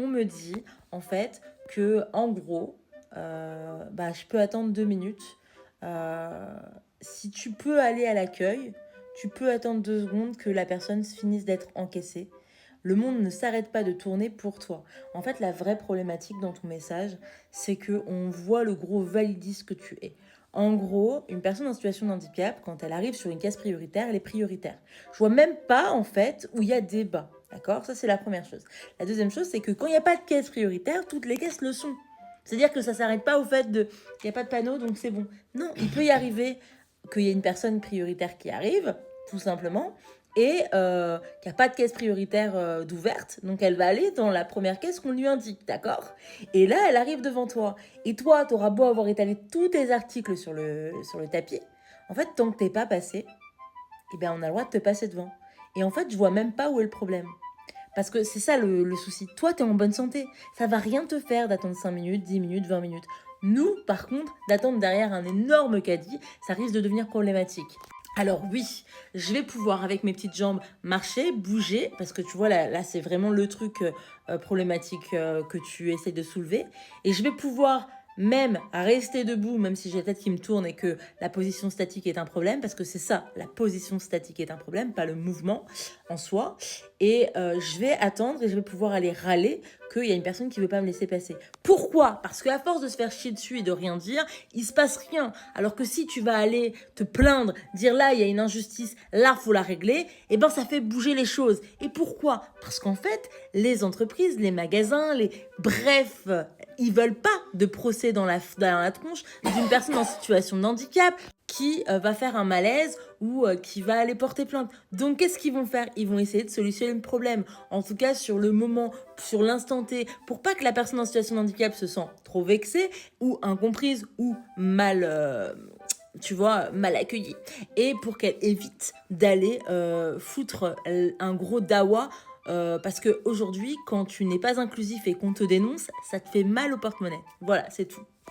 on me dit en fait que en gros, je peux attendre 2 minutes. Euh, Si tu peux aller à l'accueil, tu peux attendre 2 secondes que la personne finisse d'être encaissée. Le monde ne s'arrête pas de tourner pour toi. En fait, la vraie problématique dans ton message, c'est que on voit le gros validisme que tu es. En gros, une personne en situation de handicap, quand elle arrive sur une case prioritaire, elle est prioritaire. Je vois même pas, en fait, où il y a débat. D'accord? Ça, c'est la première chose. La deuxième chose, c'est que quand il n'y a pas de caisse prioritaire, toutes les caisses le sont. C'est-à-dire que ça ne s'arrête pas au fait de... Il n'y a pas de panneau, donc c'est bon. Non, il peut y arriver qu'il y ait une personne prioritaire qui arrive, tout simplement, et qu'il n'y a pas de caisse prioritaire d'ouverte, donc elle va aller dans la première caisse qu'on lui indique, d'accord? Et là, elle arrive devant toi. Et toi, tu auras beau avoir étalé tous tes articles sur le tapis, en fait, tant que t'es pas passé, eh ben, on a le droit de te passer devant. Et en fait, je vois même pas où est le problème. Parce que c'est ça le souci. Toi, tu es en bonne santé. Ça va rien te faire d'attendre 5 minutes, 10 minutes, 20 minutes. Nous, par contre, d'attendre derrière un énorme caddie, ça risque de devenir problématique. Alors oui, je vais pouvoir avec mes petites jambes marcher, bouger, parce que tu vois là c'est vraiment le truc problématique que tu essaies de soulever. Et je vais pouvoir même rester debout, même si j'ai la tête qui me tourne et que la position statique est un problème, parce que c'est ça, la position statique est un problème, pas le mouvement en soi. Et je vais attendre et je vais pouvoir aller râler qu'il y a une personne qui ne veut pas me laisser passer. Pourquoi? Parce qu'à force de se faire chier dessus et de rien dire, il se passe rien. Alors que si tu vas aller te plaindre, dire là il y a une injustice, là faut la régler, et ben ça fait bouger les choses. Et pourquoi? Parce qu'en fait, les entreprises, les magasins, bref, ils veulent pas de procès dans la tronche d'une personne en situation de handicap qui va faire un malaise ou qui va aller porter plainte. Donc qu'est-ce qu'ils vont faire? Ils vont essayer de solutionner le problème. En tout cas sur le moment, sur l'instant T, pour pas que la personne en situation de handicap se sente trop vexée ou incomprise ou mal... tu vois, mal accueillie. Et pour qu'elle évite d'aller foutre un gros dawa parce qu'aujourd'hui, quand tu n'es pas inclusif et qu'on te dénonce, ça te fait mal au porte-monnaie. Voilà, c'est tout.